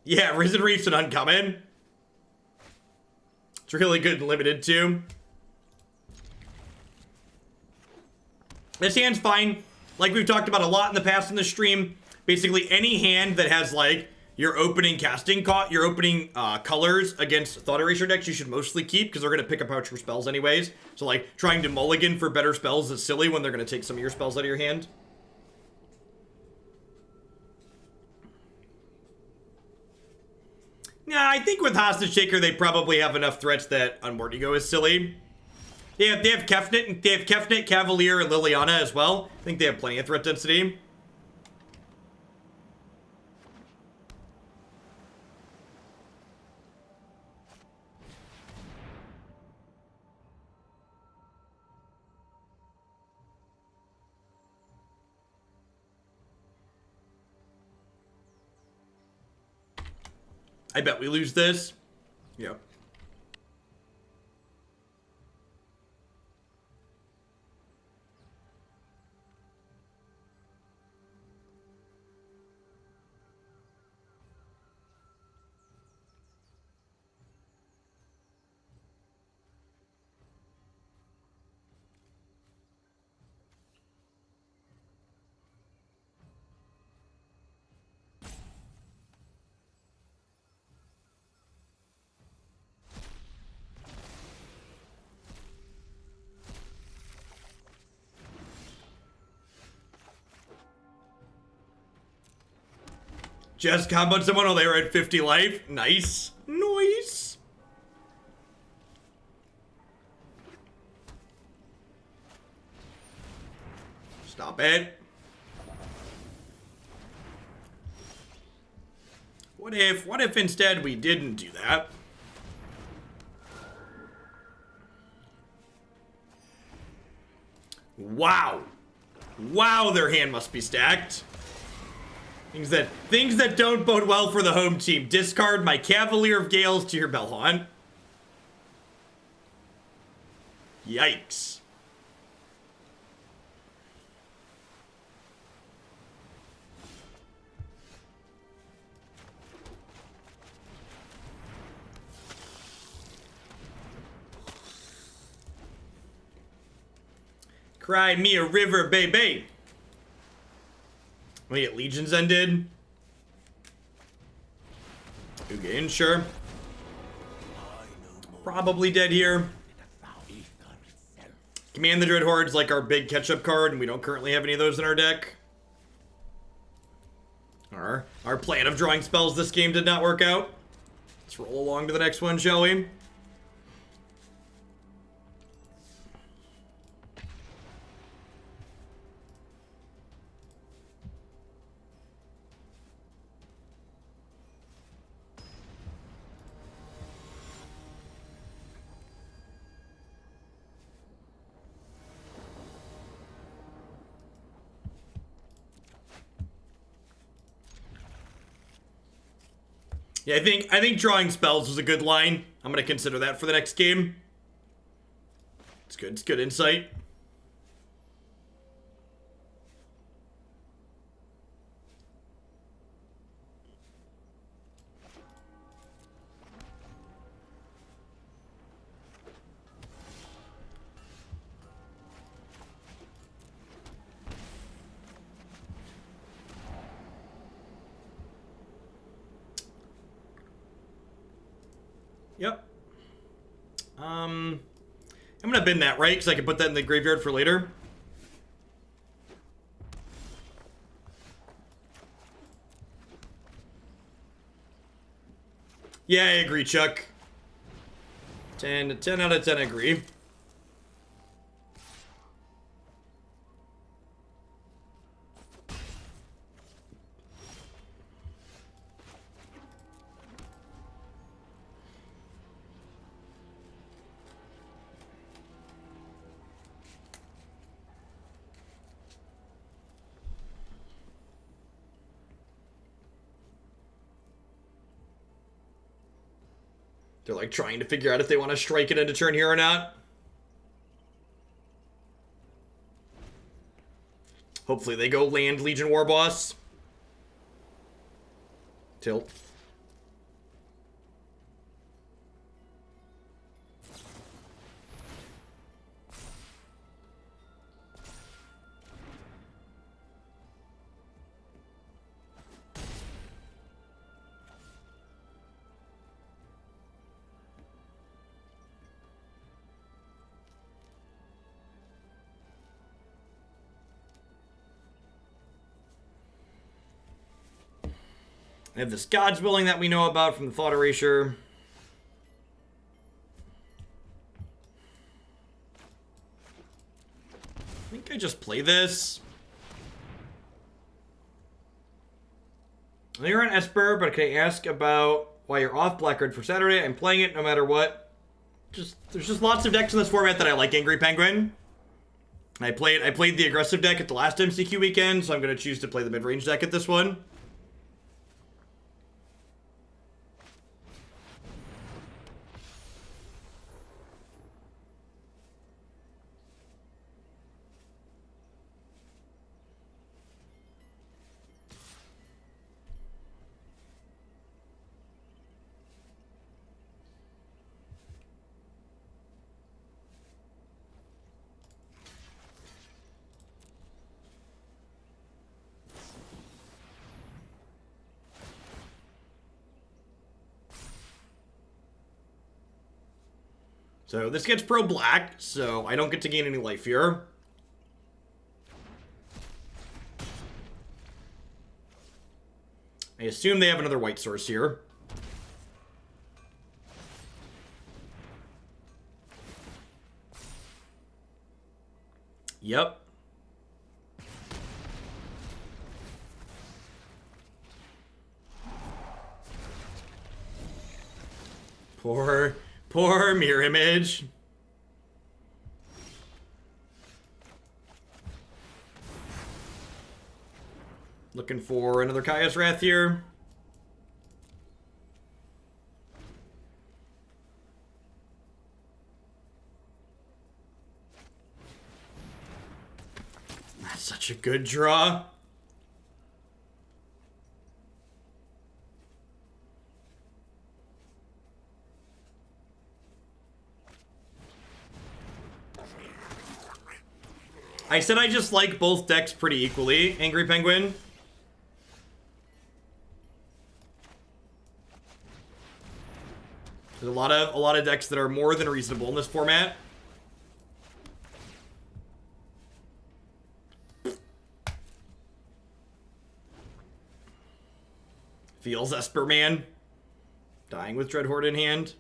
Yeah, Risen Reef's an uncommon. It's really good and limited too. This hand's fine. Like we've talked about a lot in the past in the stream, basically any hand that has like your opening colors against Thought Erasure decks you should mostly keep because they're going to pick up out your spells anyways. So like trying to mulligan for better spells is silly when they're going to take some of your spells out of your hand. Yeah, I think with Hostage Taker they probably have enough threats that Unmoored Ego is silly. They have Kefnet, Cavalier, and Liliana as well. I think they have plenty of threat density. I bet we lose this. Yeah. Just comboed someone while they were at 50 life. Nice. Nice. Stop it. What if instead we didn't do that? Wow. Wow, their hand must be stacked. Things that don't bode well for the home team. Discard my Cavalier of Gales to your Bell-Haunt. Yikes. Cry me a river, baby. Wait, Legions ended. Again, sure. Probably dead here. Command the Dreadhorde's like our big catch-up card, and we don't currently have any of those in our deck. Our plan of drawing spells this game did not work out. Let's roll along to the next one, shall we? Yeah, I think drawing spells was a good line. I'm gonna consider that for the next game. It's good. It's good insight. Yep. I'm gonna bin that, right? Because I can put that in the graveyard for later. Yeah, I agree, Chuck. 10 out of 10 agree. They're like trying to figure out if they want to strike it into turn here or not. Hopefully they go land Legion Warboss. Tilt. I have this God's Willing that we know about from the Thought Erasure. I think I just play this. You're on Esper, but can I ask about why you're off Blackguard for Saturday? I'm playing it no matter what. There's just lots of decks in this format that I like. Angry Penguin. I played the aggressive deck at the last MCQ weekend, so I'm going to choose to play the mid-range deck at this one. So this gets pro-black, so I don't get to gain any life here. I assume they have another white source here. Yep. Poor mirror image. Looking for another Kaya's Wrath here. That's such a good draw. I said I just like both decks pretty equally, Angry Penguin. There's a lot of decks that are more than reasonable in this format. Feels Esper man. Dying with Dreadhorde in hand.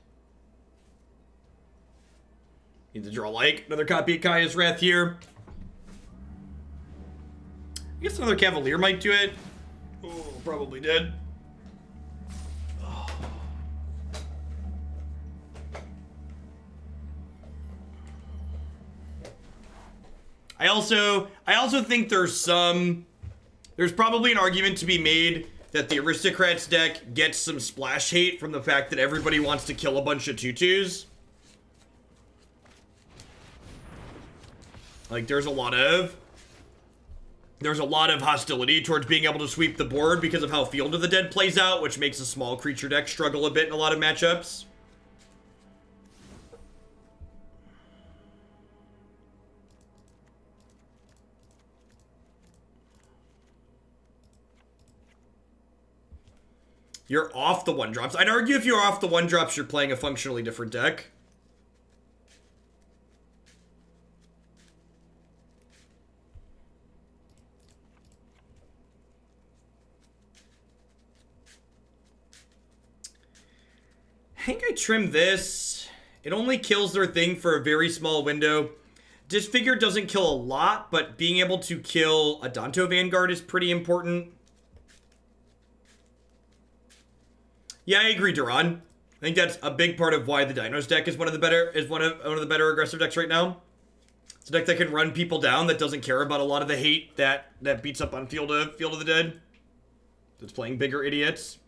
Need to draw like another copy of Kaya's Wrath here. I guess another Cavalier might do it. Oh, probably did. Oh. I also think there's probably an argument to be made that the Aristocrats deck gets some splash hate from the fact that everybody wants to kill a bunch of tutus. Like, there's a lot of hostility towards being able to sweep the board because of how Field of the Dead plays out, which makes a small creature deck struggle a bit in a lot of matchups. You're off the 1-drops. I'd argue if you're off the 1-drops, you're playing a functionally different deck. I think I trim this. It only kills their thing for a very small window. Disfigure doesn't kill a lot, but being able to kill a Danto Vanguard is pretty important. Yeah, I agree, Duran. I think that's a big part of why the Dinos deck is one of the better aggressive decks right now. It's a deck that can run people down, that doesn't care about a lot of the hate that beats up on Field of the Dead. That's playing bigger idiots.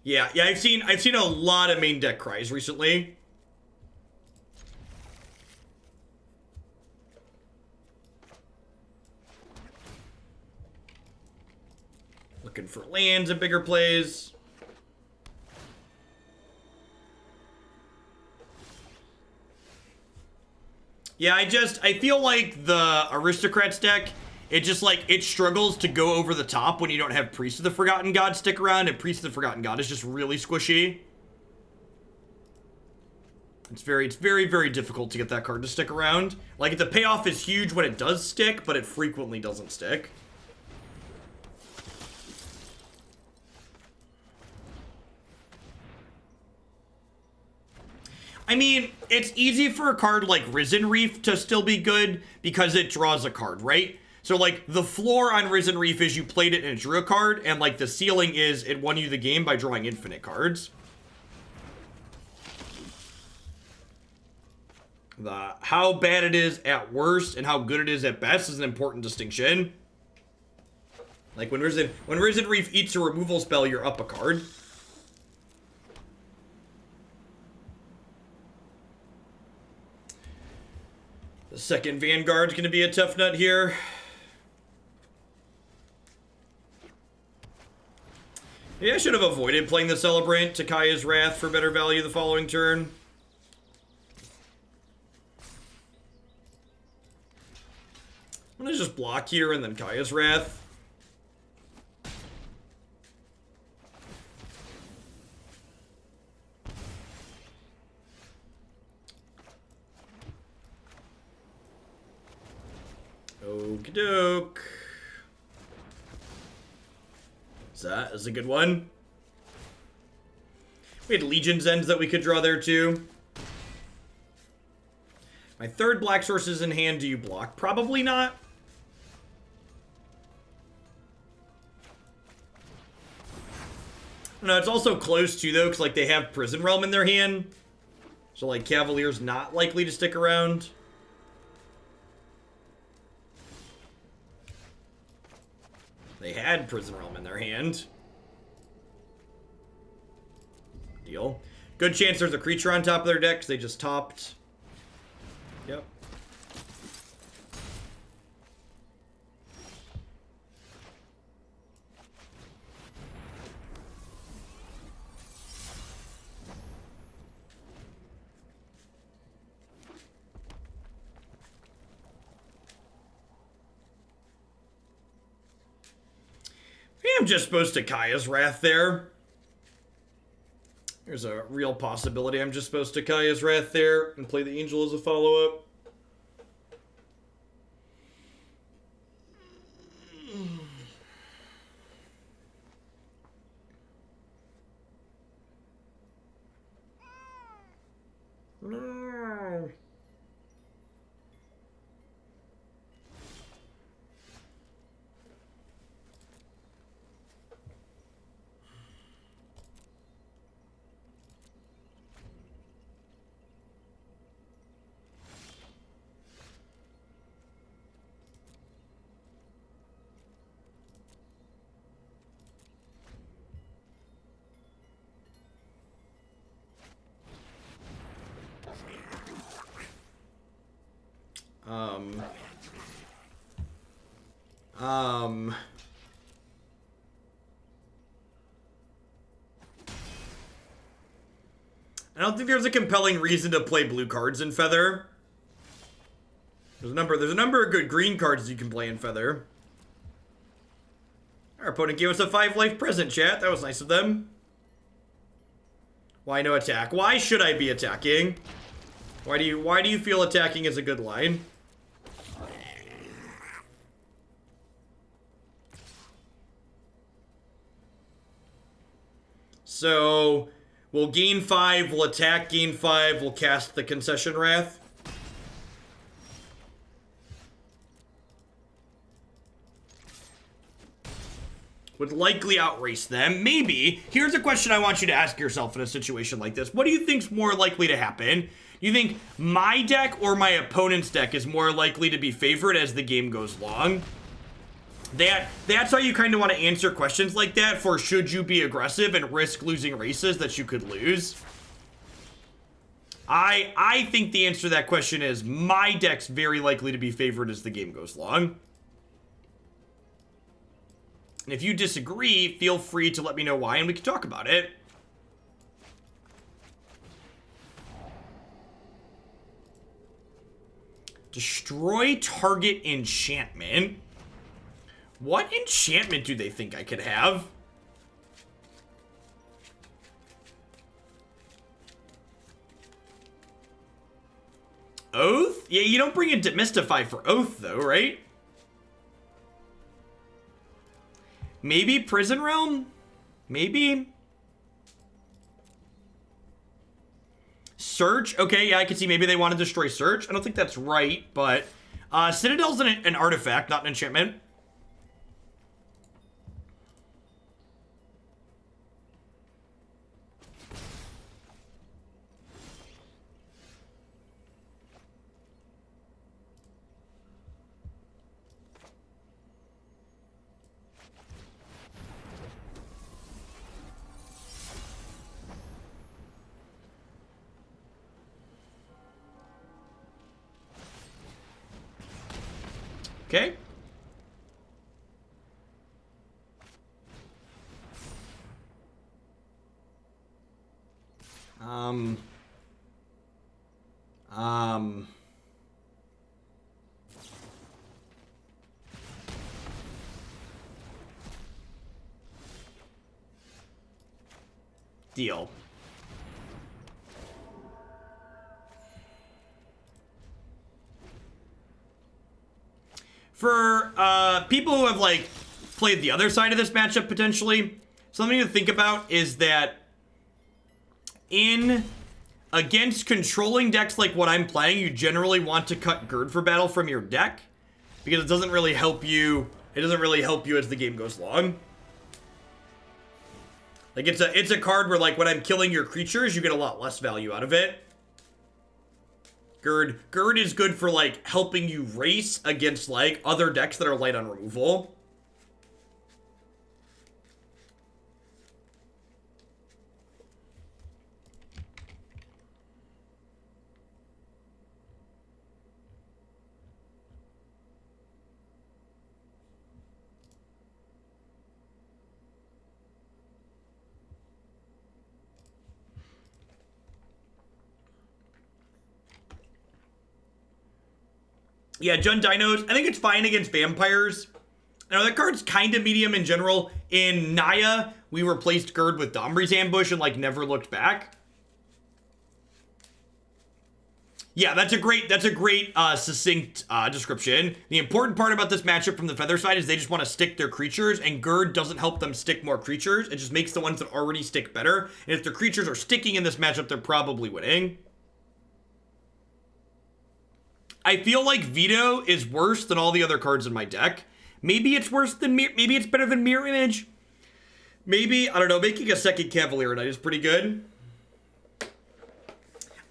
Yeah, I've seen a lot of main deck cries recently. Looking for lands and bigger plays. Yeah, I feel like the Aristocrats deck, it struggles to go over the top when you don't have Priest of the Forgotten God stick around, and Priest of the Forgotten God is just really squishy. It's very, very difficult to get that card to stick around. Like, the payoff is huge when it does stick, but it frequently doesn't stick. I mean, it's easy for a card like Risen Reef to still be good because it draws a card, right? So, like, the floor on Risen Reef is you played it and it drew a card, and, like, the ceiling is it won you the game by drawing infinite cards. How bad it is at worst and how good it is at best is an important distinction. Like, when Risen Reef eats a removal spell, you're up a card. The second Vanguard's gonna be a tough nut here. Maybe I should have avoided playing the Celebrant to Kaya's Wrath for better value the following turn. I'm gonna just block here and then Kaya's Wrath. Okie doke. That is a good one. We had Legion's Ends that we could draw there too. My third black source is in hand. Do you block? Probably not. No, it's also close too though, because like they have Prison Realm in their hand. So like Cavalier's not likely to stick around. They had Prison Realm in their hand. Deal. Good chance there's a creature on top of their deck because they just topped. Yep. I'm just supposed to Kaya's Wrath there. There's a real possibility I'm just supposed to Kaya's Wrath there and play the Angel as a follow-up. No. I don't think there's a compelling reason to play blue cards in Feather. There's a number of good green cards you can play in Feather. Our opponent gave us a 5-life present, chat. That was nice of them. Why no attack? Why should I be attacking? Why do you feel attacking is a good line? So, we'll gain 5, we'll attack, gain 5, we'll cast the Concession Wrath. Would likely outrace them. Maybe. Here's a question I want you to ask yourself in a situation like this. What do you think's more likely to happen? Do you think my deck or my opponent's deck is more likely to be favored as the game goes along? That's how you kind of want to answer questions like that for should you be aggressive and risk losing races that you could lose. I think the answer to that question is my deck's very likely to be favored as the game goes along. And if you disagree, feel free to let me know why and we can talk about it. Destroy target enchantment. What enchantment do they think I could have? Oath? Yeah, you don't bring in Demystify for Oath, though, right? Maybe Prison Realm? Maybe? Search? Okay, yeah, I can see maybe they want to destroy Search. I don't think that's right, but... Citadel's an artifact, not an enchantment. Okay. Deal. For people who have like played the other side of this matchup potentially, something to think about is that against controlling decks like what I'm playing, you generally want to cut Gird for Battle from your deck because it doesn't really help you. It doesn't really help you as the game goes along. Like it's a card where like when I'm killing your creatures, you get a lot less value out of it. Gird is good for like helping you race against like other decks that are light on removal. Yeah, Jund Dinos, I think it's fine against vampires. I know that card's kind of medium in general. In Naya, we replaced Gird with Dombri's Ambush and like never looked back. Yeah, that's a great succinct description. The important part about this matchup from the Feather side is they just want to stick their creatures, and Gird doesn't help them stick more creatures. It just makes the ones that already stick better. And if their creatures are sticking in this matchup, they're probably winning. I feel like Veto is worse than all the other cards in my deck. Maybe it's worse than maybe it's better than Mirror Image. Maybe, I don't know, making a second Cavalier of Night is pretty good.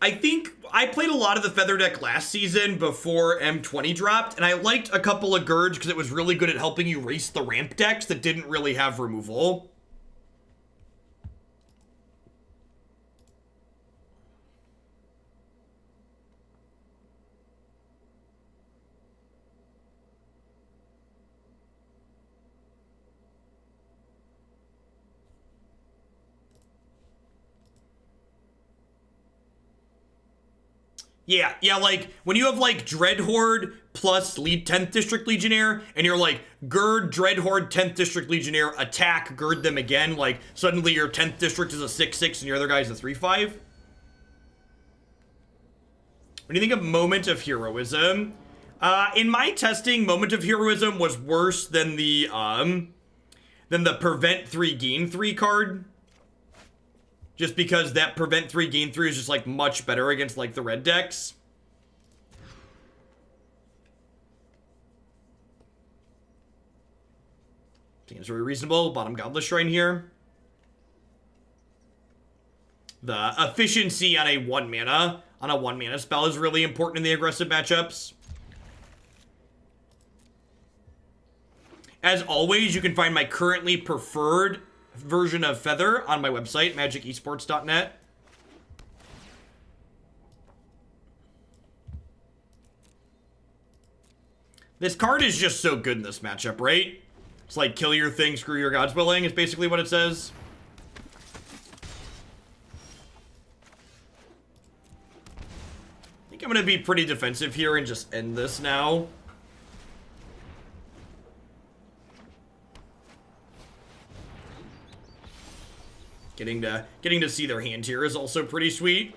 I think I played a lot of the Feather deck last season before M20 dropped, and I liked a couple of Girds because it was really good at helping you race the ramp decks that didn't really have removal. Yeah, like, when you have, like, Dreadhorde plus 10th District Legionnaire, and you're like, Gird, Dreadhorde, 10th District Legionnaire, attack, Gird them again, like, suddenly your 10th District is a 6/6 and your other guy's a 3/5. When you think of Moment of Heroism, in my testing, Moment of Heroism was worse than the Prevent 3, Gain 3 card. Just because that Prevent 3, Gain 3 is just, like, much better against, like, the red decks. Seems very reasonable. Bottom Godless Shrine here. The efficiency on a 1-mana spell is really important in the aggressive matchups. As always, you can find my currently preferred version of Feather on my website, magicesports.net. This card is just so good in this matchup, right? It's like, kill your thing, screw your God's willing, is basically what it says. I think I'm going to be pretty defensive here and just end this now. Getting to see their hand here is also pretty sweet.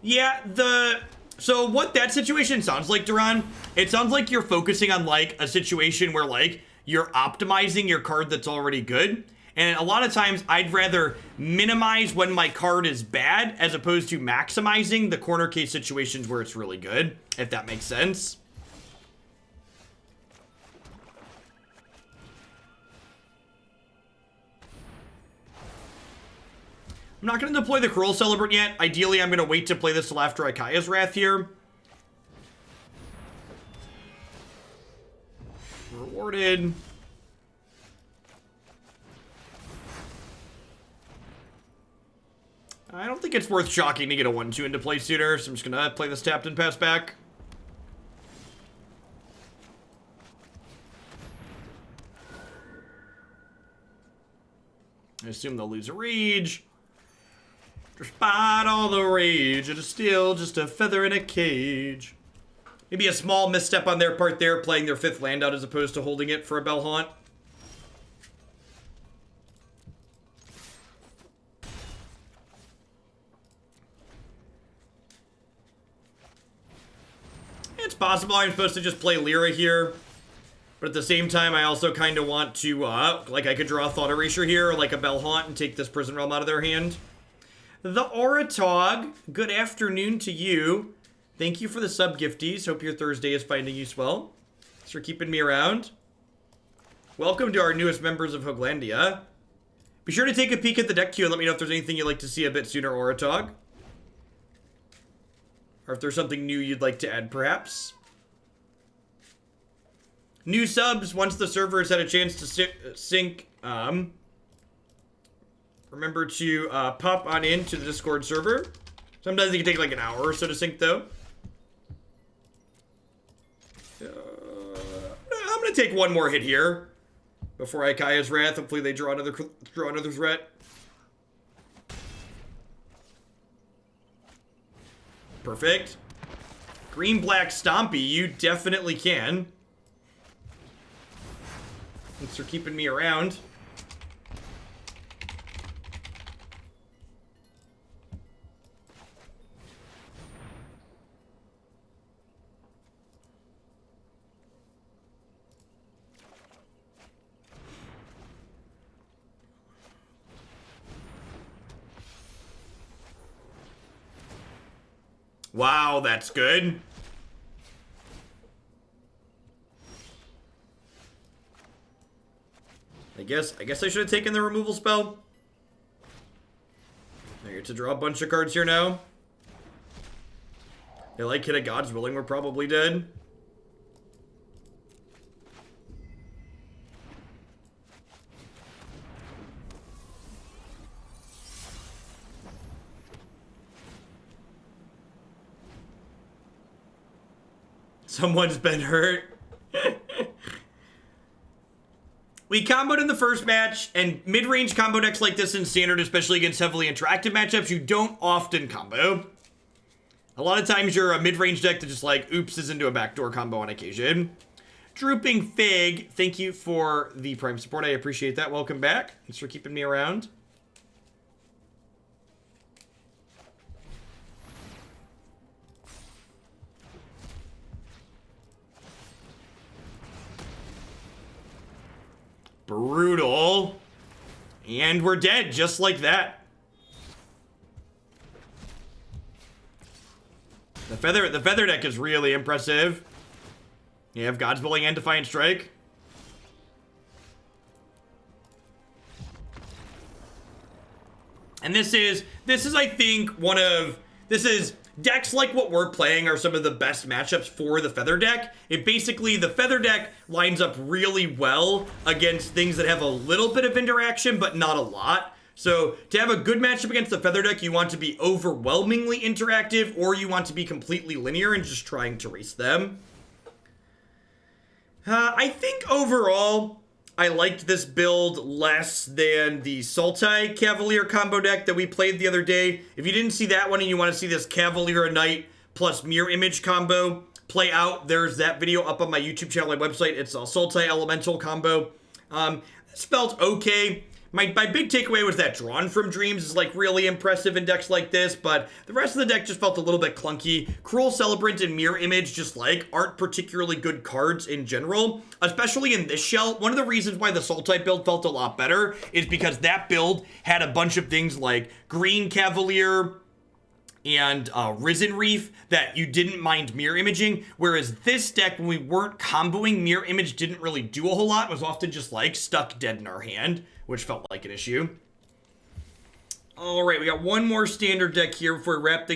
Yeah, so what that situation sounds like, Duran, it sounds like you're focusing on like a situation where like you're optimizing your card that's already good. And a lot of times I'd rather minimize when my card is bad as opposed to maximizing the corner case situations where it's really good, if that makes sense. I'm not going to deploy the Cruel Celebrant yet. Ideally, I'm going to wait to play this till after Ikaya's Wrath here. Rewarded. I don't think it's worth shocking to get a 1/2 into play sooner, so I'm just gonna play this tapped and pass back. I assume they'll lose a rage. Despite all the rage, it is still just a feather in a cage. Maybe a small misstep on their part there, playing their 5th land out as opposed to holding it for a Bell-Haunt. It's possible I'm supposed to just play Lyra here. But at the same time, I also kind of want to, like I could draw a Thought Erasure here, or like a Bell-Haunt, and take this Prison Realm out of their hand. The Oratog, good afternoon to you. Thank you for the sub gifties. Hope your Thursday is finding you swell. Thanks for keeping me around. Welcome to our newest members of Hooglandia. Be sure to take a peek at the deck queue and let me know if there's anything you'd like to see a bit sooner, Oratog. Or if there's something new you'd like to add, perhaps. New subs, once the server has had a chance to sync, remember to pop on into the Discord server. Sometimes it can take like an hour or so to sync, though. I'm going to take one more hit here before Ikaya's Wrath. Hopefully they draw another threat. Perfect. Green-black Stompy, you definitely can. Thanks for keeping me around. Wow, that's good. I guess I should have taken the removal spell. I get to draw a bunch of cards here now. They like hit a God's Willing, we're probably dead. Someone's been hurt. We comboed in the first match, and mid-range combo decks like this in Standard, especially against heavily interactive matchups, you don't often combo. A lot of times you're a mid-range deck that just like, oops, is into a backdoor combo on occasion. Drooping Fig, thank you for the Prime support. I appreciate that. Welcome back. Thanks for keeping me around. Brutal. And we're dead, just like that. The feather deck is really impressive. You have God's Willing and Defiant Strike. And this is I think decks like what we're playing are some of the best matchups for the Feather deck. The Feather deck lines up really well against things that have a little bit of interaction, but not a lot. So to have a good matchup against the Feather deck, you want to be overwhelmingly interactive, or you want to be completely linear and just trying to race them. I think overall, I liked this build less than the Sultai Cavalier combo deck that we played the other day. If you didn't see that one and you want to see this Cavalier of Night plus Mirror Image combo play out, there's that video up on my YouTube channel and website. It's a Sultai Elemental combo. This felt okay. My big takeaway was that Drawn from Dreams is like really impressive in decks like this, but the rest of the deck just felt a little bit clunky. Cruel Celebrant and Mirror Image just like aren't particularly good cards in general, especially in this shell. One of the reasons why the Sultai build felt a lot better is because that build had a bunch of things like Green Cavalier and Risen Reef that you didn't mind mirror imaging, whereas this deck, when we weren't comboing, mirror image didn't really do a whole lot. It was often just like stuck dead in our hand, which felt like an issue. All right, we got one more standard deck here before we wrap things up.